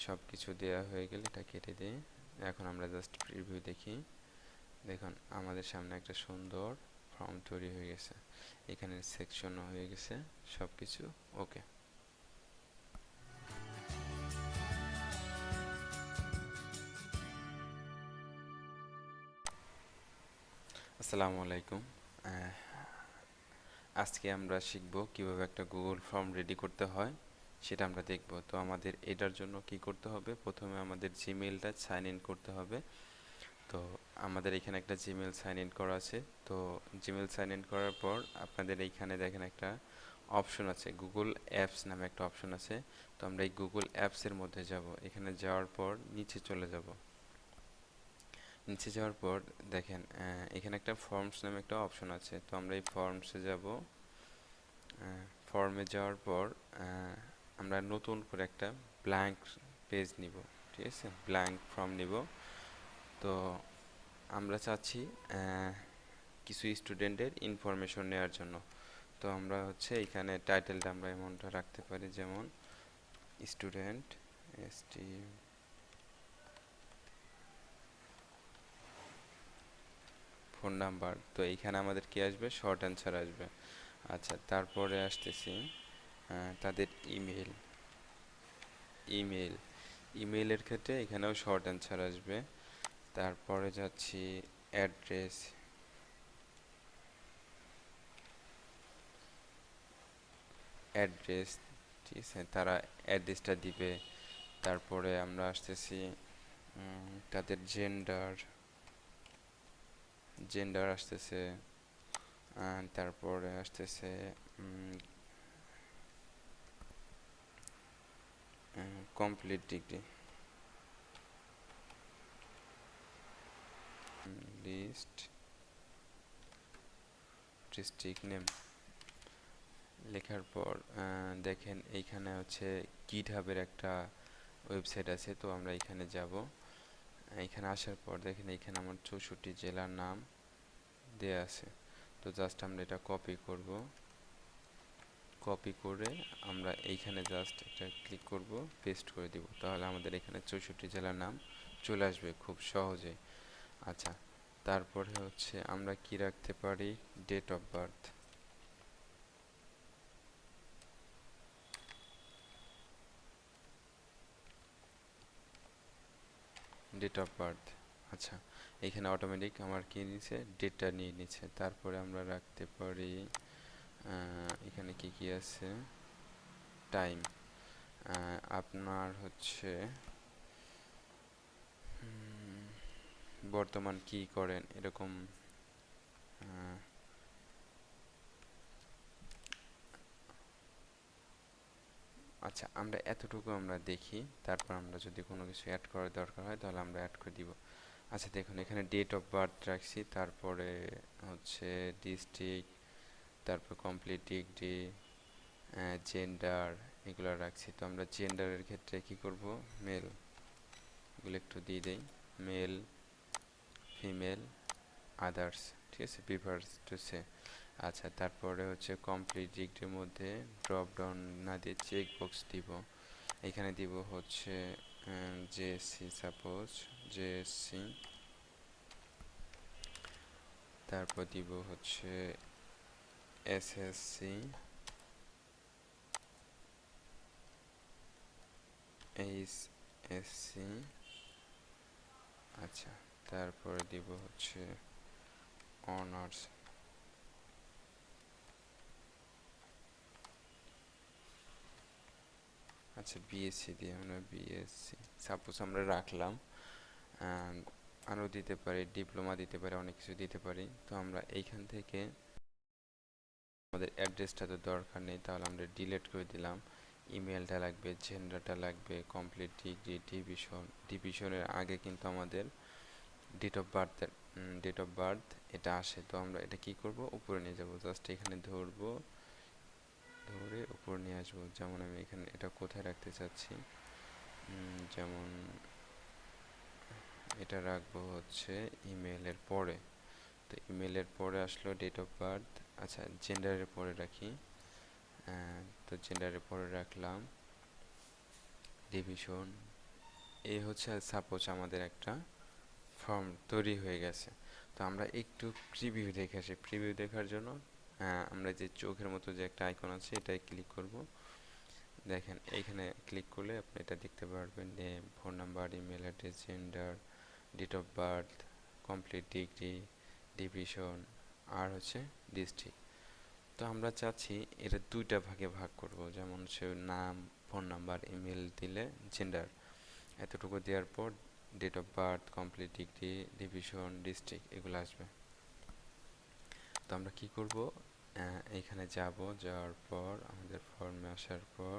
সব কিছু দেওয়া হয়ে গেলে এটা কেটে দিই। এখন আমরা জাস্ট প্রিভিউ দেখি। দেখুন আমাদের সামনে একটা সুন্দর ফর্ম তৈরি হয়ে গেছে, এখানে সেকশনও হয়ে গেছে, সব কিছু ওকে। আসসালামু আলাইকুম। আজকে আমরা শিখব কিভাবে একটা গুগল ফর্ম রেডি করতে হয়, সেটা আমরা দেখব। তো আমাদের এটার জন্য কি করতে হবে, প্রথমে আমাদের জিমেইলটা সাইন ইন করতে হবে। তো আমাদের এখানে একটা জিমেইল সাইন ইন করা আছে। তো জিমেইল সাইন ইন করার পর আপনাদের এইখানে দেখেন একটা অপশন আছে, গুগল অ্যাপস নামে একটা অপশন আছে। তো আমরা এই গুগল অ্যাপসের মধ্যে যাব। এখানে যাওয়ার পর নিচে চলে যাব। নিচে যাওয়ার পর দেখেন এখানে একটা ফর্মস নামে একটা অপশন আছে। তো আমরা এই ফর্মসে যাব। ফর্মে যাওয়ার পর আমরা নতুন করে একটা ব্ল্যাঙ্ক পেজ নিব, ঠিক আছে, ব্ল্যাঙ্ক ফর্ম নিব। তো আমরা চাচ্ছি কিছু স্টুডেন্টের ইনফরমেশন নেওয়ার জন্য। তো আমরা হচ্ছে এখানে টাইটেলটা আমরা এমনটা রাখতে পারি, যেমন স্টুডেন্ট এসটি, ফোন নাম্বার। তো এইখানে আমাদের কি আসবে, শর্ট অ্যান্সার আসবে। আচ্ছা, তারপরে আসতেছি তাদের ইমেল। ইমেল ইমেলের ক্ষেত্রে এখানেও শর্ট অ্যান্সার আসবে। তারপরে যাচ্ছি অ্যাড্রেস। অ্যাড্রেস, ঠিক আছে, তারা অ্যাড্রেসটা দিবে। তারপরে আমরা আসতেছি তাদের জেন্ডার। জেন্ডার আসতেছে। তারপরে আসতেছে complete degree, list, district name. লেখার পর দেখেন এইখানে হচ্ছে গিটহাবের একটা ওয়েবসাইট আছে। তো আমরা এখানে যাব। এখানে আসার পর দেখেন এইখানে আমার 64 জেলার নাম দেয়া আছে। তো জাস্ট আমরা এটা কপি করব। কপি করে আমরা এইখানে জাস্ট এটা ক্লিক করব, পেস্ট করে দিব। তাহলে আমাদের এখানে 64 জেলার নাম চলে আসবে খুব সহজে। আচ্ছা, তারপরে হচ্ছে আমরা কি রাখতে পারি, date of birth. Date of birth. আচ্ছা, এখানে অটোমেটিক আমার কি নিচ্ছে, ডেটটা নিয়ে নিচ্ছে। তারপরে আমরা রাখতে পারি এখানে কি কি আছে, টাইম। আপনার হচ্ছে বর্তমান কি করেন, এরকম। আচ্ছা, আমরা এতটুকু আমরা দেখি, তারপর আমরা যদি কোনো কিছু অ্যাড করার দরকার হয় তাহলে আমরা অ্যাড করে দিব। আচ্ছা দেখুন, এখানে ডেট অফ বার্থ রাখছি, তারপরে হচ্ছে ডিস্ট্রিক্ট, তারপর কমপ্লিট ডিগ্রি, জেন্ডার, এগুলো রাখছি। তো আমরা জেন্ডারের ক্ষেত্রে কি করব, মেল, এগুলো একটু দিয়ে দেই, মেল, ফিমেল, আদার্স, ঠিক আছে, প্রিফারস টু সে। আচ্ছা, তারপরে হচ্ছে কমপ্লিট ডিগ্রির মধ্যে ড্রপ ডাউন না দিয়ে চেক বক্স দিব। এখানে দিব হচ্ছে জেএসসি, সাপোজ জেএসসি। তারপর দিব হচ্ছে এসএসসি, এইচএসসি। আচ্ছা, তারপরে দিব হচ্ছে অনার্স। আচ্ছা, বিএসসি দিয়ে আমরা বিএসসি সাপোজ আমরা রাখলাম। আরও দিতে পারি, ডিপ্লোমা দিতে পারি, অনেক কিছু দিতে পারি। তো আমরা এইখান থেকে আমাদের অ্যাড্রেসটা তো দরকার নেই, তাহলে আমরা ডিলিট করে দিলাম। ইমেলটা লাগবে, জেন্ডারটা লাগবে, কমপ্লিট ডিগ্রি, ডিভিশন। ডিভিশনের আগে কিন্তু আমাদের ডেট অফ বার্থ এটা আসে। তো আমরা এটা কি করব, উপরে নিয়ে যাব, জাস্ট এখানে ধরবো, ধরে উপরে নিয়ে আসবো। যেমন আমি এখানে এটা কোথায় রাখতে চাচ্ছি, যেমন এটা রাখবো হচ্ছে ইমেলের পরে। তো ইমেলের পরে আসলো ডেট অফ বার্থ। আচ্ছা, জেন্ডারের পরে রাখি। তো জেন্ডারের পরে রাখলাম ডিভিশন, এই হচ্ছে সাপোজ আমাদের একটা ফর্ম তৈরি হয়ে গেছে। তো আমরা একটু প্রিভিউ দেখে আসি। প্রিভিউ দেখার জন্য আমরা যে চোখের মতো যে একটা আইকন আছে এটাই ক্লিক করব। দেখেন এইখানে ক্লিক করলে আপনি এটা দেখতে পারবেন, name, phone number, email address, gender, date of birth, complete degree, division আর হচ্ছে ডিস্ট্রিক্ট। তো আমরা চাচ্ছি এটা দুইটা ভাগে ভাগ করব, যেমন হচ্ছে নাম, ফোন নাম্বার, ইমেল দিলে জেন্ডার এতটুকু দেওয়ার পর date of birth, complete degree, division, district এগুলো আসবে। তো আমরা কি করব, এইখানে যাওয়ার পর আমাদের ফর্মে আসার পর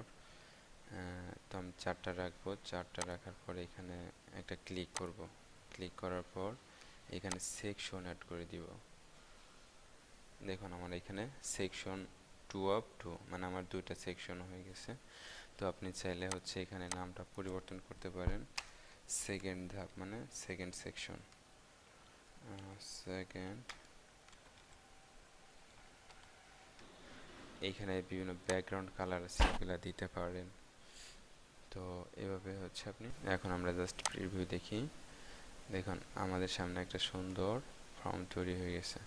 তো আমি 4টা রাখবো। 4টা রাখার পর এখানে একটা ক্লিক করব। ক্লিক করার পর এখানে সেকশন অ্যাড করে দিব। দেখুন আমার এখানে সেকশন 2 অফ 2, মানে আমার দুইটা সেকশন হয়ে গেছে। তো আপনি চাইলে হচ্ছে এখানে নামটা পরিবর্তন করতে পারেন। সেকেন্ড ধাপ মানে সেকেন্ড সেকশন, সেকেন্ড। এইখানে বিভিন্ন ব্যাকগ্রাউন্ড কালার আছে, এগুলো দিতে পারেন। তো এভাবে হচ্ছে আপনি, এখন আমরা জাস্ট প্রিভিউ দেখি। দেখুন আমাদের সামনে একটা সুন্দর ফর্ম তৈরি হয়ে গেছে,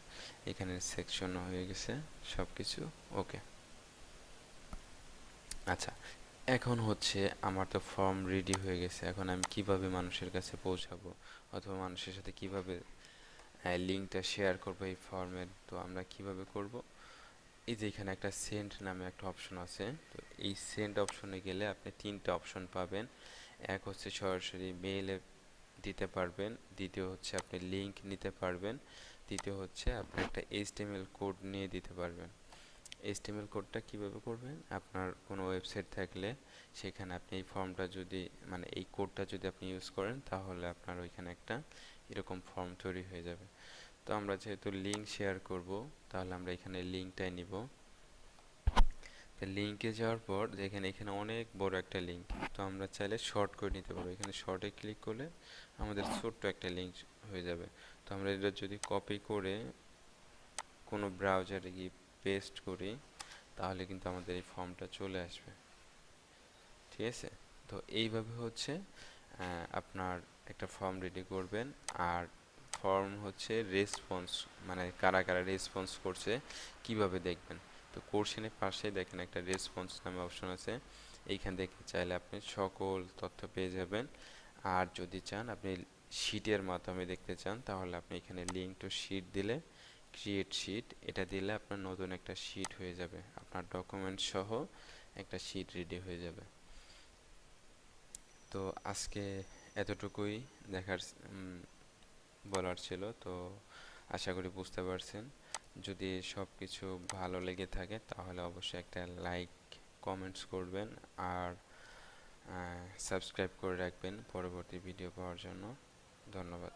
এখানে সেকশনও হয়ে গেছে, সব কিছু ওকে। আচ্ছা, এখন হচ্ছে আমার তো ফর্ম রেডি হয়ে গেছে, এখন আমি কিভাবে মানুষের কাছে পৌঁছাবো অথবা মানুষের সাথে কিভাবে লিঙ্কটা শেয়ার করবো এই ফর্মের। তো আমরা কিভাবে করব, এই যে এখানে একটা সেন্ড নামে একটা অপশন আছে। তো এই সেন্ড অপশনে গেলে আপনি 3টা অপশন পাবেন। এক হচ্ছে সরাসরি মেইলে দিতে পারবেন, দ্বিতীয় হচ্ছে আপনি লিংক নিতে পারবেন, তৃতীয় হচ্ছে আপনি একটা এইচটিএমএল কোড নিয়ে দিতে পারবেন। এইচটিএমএল কোডটা কিভাবে করবেন, আপনার কোনো ওয়েবসাইট থাকলে সেখানে আপনি এই ফর্মটা যদি, মানে এই কোডটা যদি আপনি ইউজ করেন তাহলে আপনার ওইখানে একটা এরকম ফর্ম তৈরি হয়ে যাবে। তো আমরা যেহেতু লিংক শেয়ার করব, তাহলে আমরা এখানে লিংকটাই নিব। তো লিংকে যাওয়ার পর দেখেন এখানে অনেক বড় একটা লিংক, তো আমরা চাইলে শর্ট করে নিতে পারবো। এখানে শর্টে ক্লিক করলে আমাদের ছোট্ট একটা লিংক হয়ে যাবে। তো আমরা এটা যদি কপি করে কোনো ব্রাউজারে গিয়ে পেস্ট করি তাহলে কিন্তু আমাদের এই ফর্মটা চলে আসবে। ঠিক আছে, তো এইভাবে হচ্ছে আপনার একটা ফর্ম রেডি করবেন। আর ফর্ম হচ্ছে রেসপন্স, মানে কারা কারা রেসপন্স করছে কিভাবে দেখবেন। তো কোশ্চেনের পাশে দেখেন একটা রেসপন্স নামে অপশন আছে, এইখান থেকে চাইলে আপনি সকল তথ্য পেয়ে যাবেন। আর যদি চান আপনি শিটের মাধ্যমে দেখতে চান তাহলে আপনি এখানে লিঙ্ক টু শিট দিলে, ক্রিয়েট শিট এটা দিলে আপনার নতুন একটা শিট হয়ে যাবে, আপনার ডকুমেন্ট সহ একটা শিট রেডি হয়ে যাবে। তো আজকে এতটুকুই দেখার বলার ছিল। তো আশা করি বুঝতে পারছেন। যদি সব কিছু ভালো লেগে থাকে তাহলে অবশ্যই একটা লাইক, কমেন্টস করবেন আর সাবস্ক্রাইব করে রাখবেন পরবর্তী ভিডিও পাওয়ার জন্য। ধন্যবাদ।